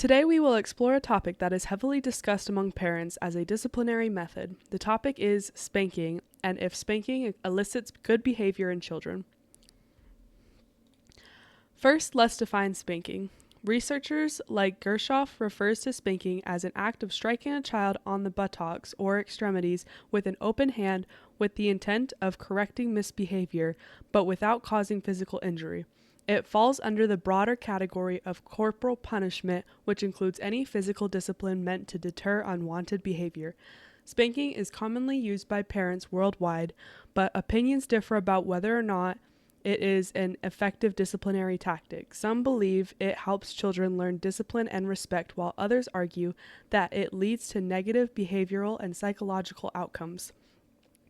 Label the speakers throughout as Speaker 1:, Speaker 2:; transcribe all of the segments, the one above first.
Speaker 1: Today we will explore a topic that is heavily discussed among parents as a disciplinary method. The topic is spanking, and if spanking elicits good behavior in children. First, let's define spanking. Researchers like Gershoff refers to spanking as an act of striking a child on the buttocks or extremities with an open hand with the intent of correcting misbehavior, but without causing physical injury. It falls under the broader category of corporal punishment, which includes any physical discipline meant to deter unwanted behavior. Spanking is commonly used by parents worldwide, but opinions differ about whether or not it is an effective disciplinary tactic. Some believe it helps children learn discipline and respect, while others argue that it leads to negative behavioral and psychological outcomes.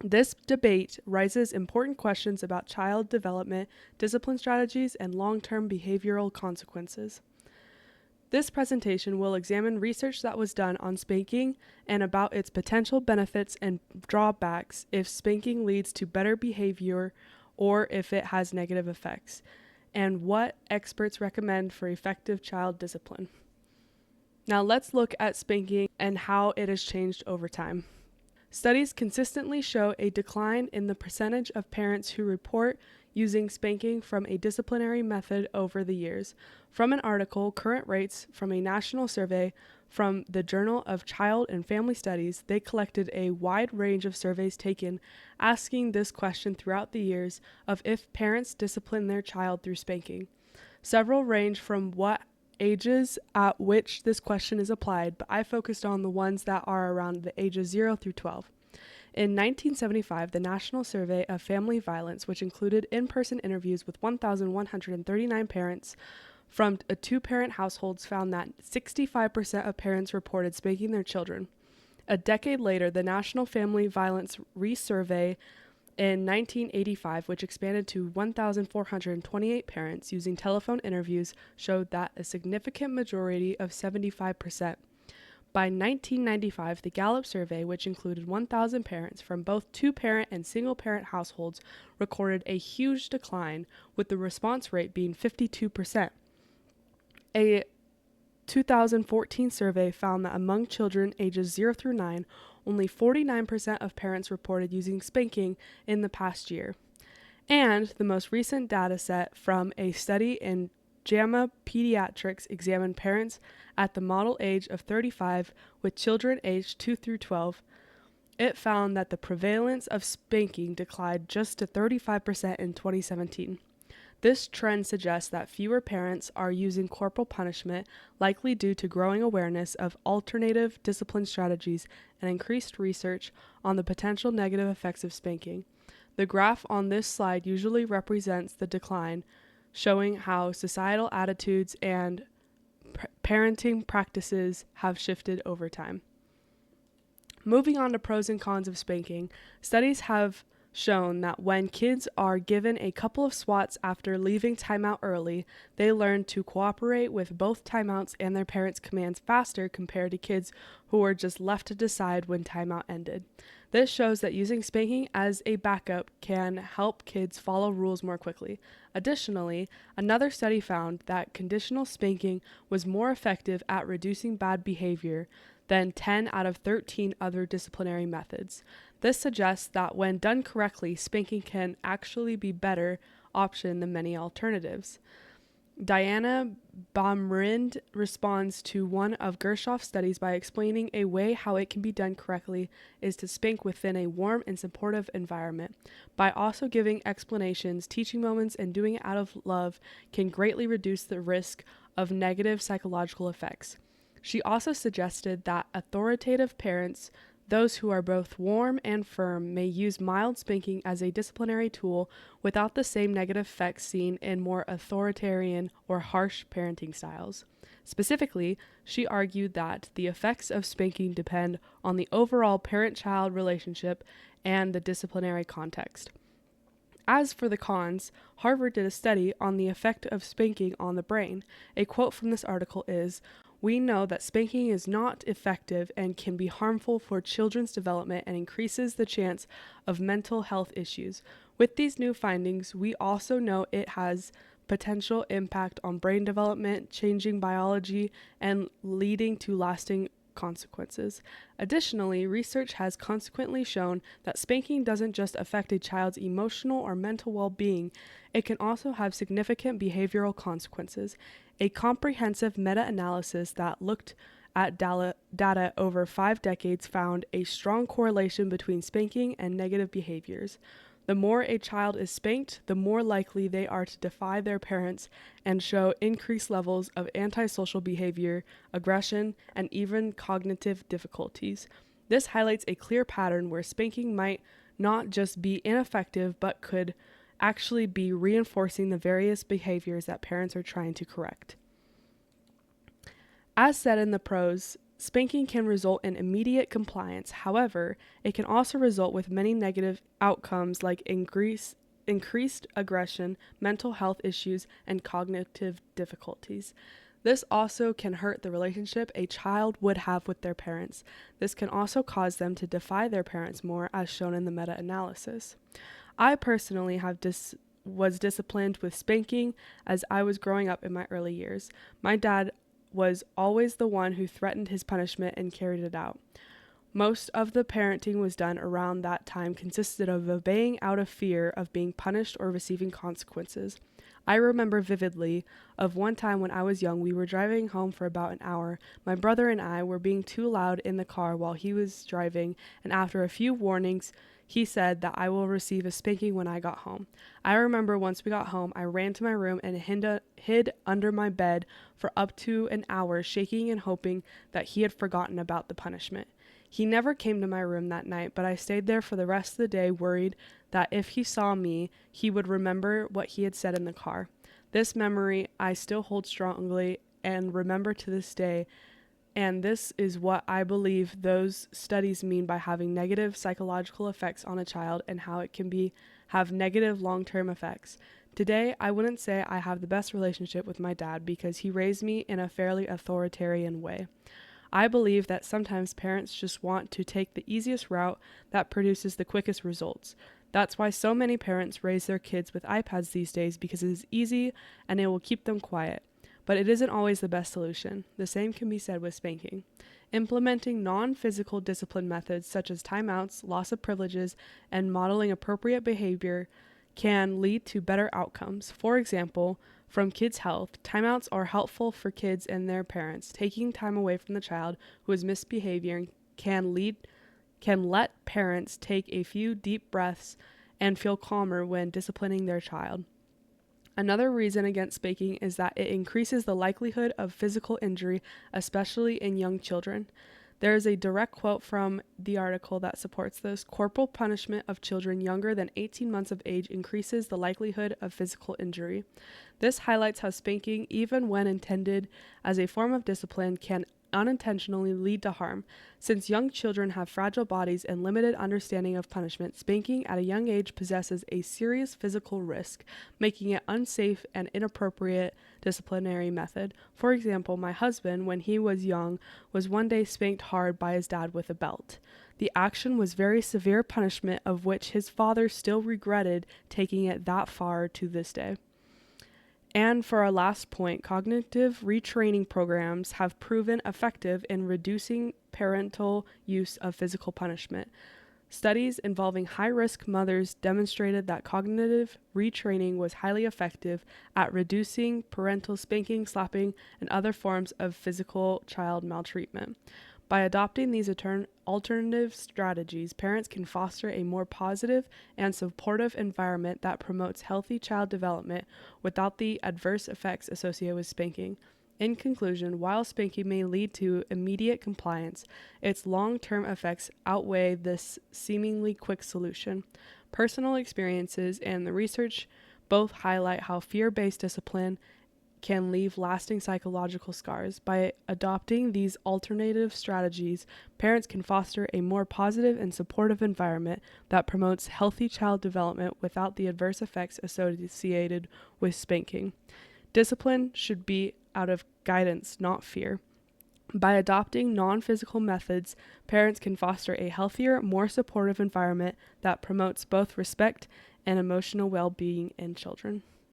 Speaker 1: This debate raises important questions about child development, discipline strategies, and long-term behavioral consequences. This presentation will examine research that was done on spanking and about its potential benefits and drawbacks if spanking leads to better behavior or if it has negative effects, and what experts recommend for effective child discipline. Now let's look at spanking and how it has changed over time. Studies consistently show a decline in the percentage of parents who report using spanking from a disciplinary method over the years. From an article, Current Rates, from a national survey from the Journal of Child and Family Studies, they collected a wide range of surveys taken asking this question throughout the years of if parents discipline their child through spanking. Several range from what ages at which this question is applied, but I focused on the ones that are around the ages 0 through 12. In 1975, the National Survey of Family Violence, which included in-person interviews with 1,139 parents from two-parent households, found that 65% of parents reported spanking their children. A decade later, the National Family Violence Resurvey in 1985, which expanded to 1,428 parents using telephone interviews, showed that a significant majority of 75%. By 1995, the Gallup survey, which included 1,000 parents from both two-parent and single-parent households, recorded a huge decline, with the response rate being 52%. A 2014 survey found that among children ages 0 through 9, only 49% of parents reported using spanking in the past year. And the most recent data set from a study in JAMA Pediatrics examined parents at the model age of 35 with children aged 2 through 12. It found that the prevalence of spanking declined just to 35% in 2017. This trend suggests that fewer parents are using corporal punishment, likely due to growing awareness of alternative discipline strategies and increased research on the potential negative effects of spanking. The graph on this slide usually represents the decline, showing how societal attitudes and parenting practices have shifted over time. Moving on to pros and cons of spanking, studies have shown that when kids are given a couple of swats after leaving timeout early, they learn to cooperate with both timeouts and their parents' commands faster compared to kids who were just left to decide when timeout ended. This shows that using spanking as a backup can help kids follow rules more quickly. Additionally, another study found that conditional spanking was more effective at reducing bad behavior than 10 out of 13 other disciplinary methods. This suggests that when done correctly, spanking can actually be a better option than many alternatives. Diana Baumrind responds to one of Gershoff's studies by explaining a way how it can be done correctly is to spank within a warm and supportive environment. By also giving explanations, teaching moments, and doing it out of love can greatly reduce the risk of negative psychological effects. She also suggested that authoritative parents, those who are both warm and firm, may use mild spanking as a disciplinary tool without the same negative effects seen in more authoritarian or harsh parenting styles. Specifically, she argued that the effects of spanking depend on the overall parent-child relationship and the disciplinary context. As for the cons, Harvard did a study on the effect of spanking on the brain. A quote from this article is, "We know that spanking is not effective and can be harmful for children's development and increases the chance of mental health issues. With these new findings, we also know it has potential impact on brain development, changing biology, and leading to lasting consequences. Additionally, research has consequently shown that spanking doesn't just affect a child's emotional or mental well-being, it can also have significant behavioral consequences. A comprehensive meta-analysis that looked at data over 5 decades found a strong correlation between spanking and negative behaviors. The more a child is spanked, the more likely they are to defy their parents and show increased levels of antisocial behavior, aggression, and even cognitive difficulties. This highlights a clear pattern where spanking might not just be ineffective but could actually be reinforcing the various behaviors that parents are trying to correct. As said in the prose, spanking can result in immediate compliance. However, it can also result with many negative outcomes like increased aggression, mental health issues, and cognitive difficulties. This also can hurt the relationship a child would have with their parents. This can also cause them to defy their parents more, as shown in the meta-analysis. I personally was disciplined with spanking as I was growing up in my early years. My dad was always the one who threatened his punishment and carried it out. Most of the parenting was done around that time consisted of obeying out of fear of being punished or receiving consequences. I remember vividly of one time when I was young, we were driving home for about an hour. My brother and I were being too loud in the car while he was driving, and after a few warnings, he said that I will receive a spanking when I got home. I remember once we got home, I ran to my room and hid under my bed for up to an hour, shaking and hoping that he had forgotten about the punishment. He never came to my room that night, but I stayed there for the rest of the day, worried that if he saw me, he would remember what he had said in the car. This memory I still hold strongly and remember to this day, and this is what I believe those studies mean by having negative psychological effects on a child and how it can have negative long-term effects. Today, I wouldn't say I have the best relationship with my dad because he raised me in a fairly authoritarian way. I believe that sometimes parents just want to take the easiest route that produces the quickest results. That's why so many parents raise their kids with iPads these days, because it is easy and it will keep them quiet. But it isn't always the best solution. The same can be said with spanking. Implementing non-physical discipline methods such as timeouts, loss of privileges, and modeling appropriate behavior can lead to better outcomes. For example, from kids' health, timeouts are helpful for kids and their parents. Taking time away from the child who is misbehaving can let parents take a few deep breaths and feel calmer when disciplining their child. Another reason against spanking is that it increases the likelihood of physical injury, especially in young children. There is a direct quote from the article that supports this. Corporal punishment of children younger than 18 months of age increases the likelihood of physical injury. This highlights how spanking, even when intended as a form of discipline, can unintentionally lead to harm. Since young children have fragile bodies and limited understanding of punishment, spanking at a young age possesses a serious physical risk, making it unsafe and inappropriate disciplinary method. For example, my husband, when he was young, was one day spanked hard by his dad with a belt. The action was very severe punishment of which his father still regretted taking it that far to this day. And for our last point, cognitive retraining programs have proven effective in reducing parental use of physical punishment. Studies involving high-risk mothers demonstrated that cognitive retraining was highly effective at reducing parental spanking, slapping, and other forms of physical child maltreatment. By adopting these alternative strategies, parents can foster a more positive and supportive environment that promotes healthy child development without the adverse effects associated with spanking. In conclusion, while spanking may lead to immediate compliance, its long-term effects outweigh this seemingly quick solution. Personal experiences and the research both highlight how fear-based discipline can leave lasting psychological scars. By adopting these alternative strategies, parents can foster a more positive and supportive environment that promotes healthy child development without the adverse effects associated with spanking. Discipline should be out of guidance, not fear. By adopting non-physical methods, parents can foster a healthier, more supportive environment that promotes both respect and emotional well-being in children.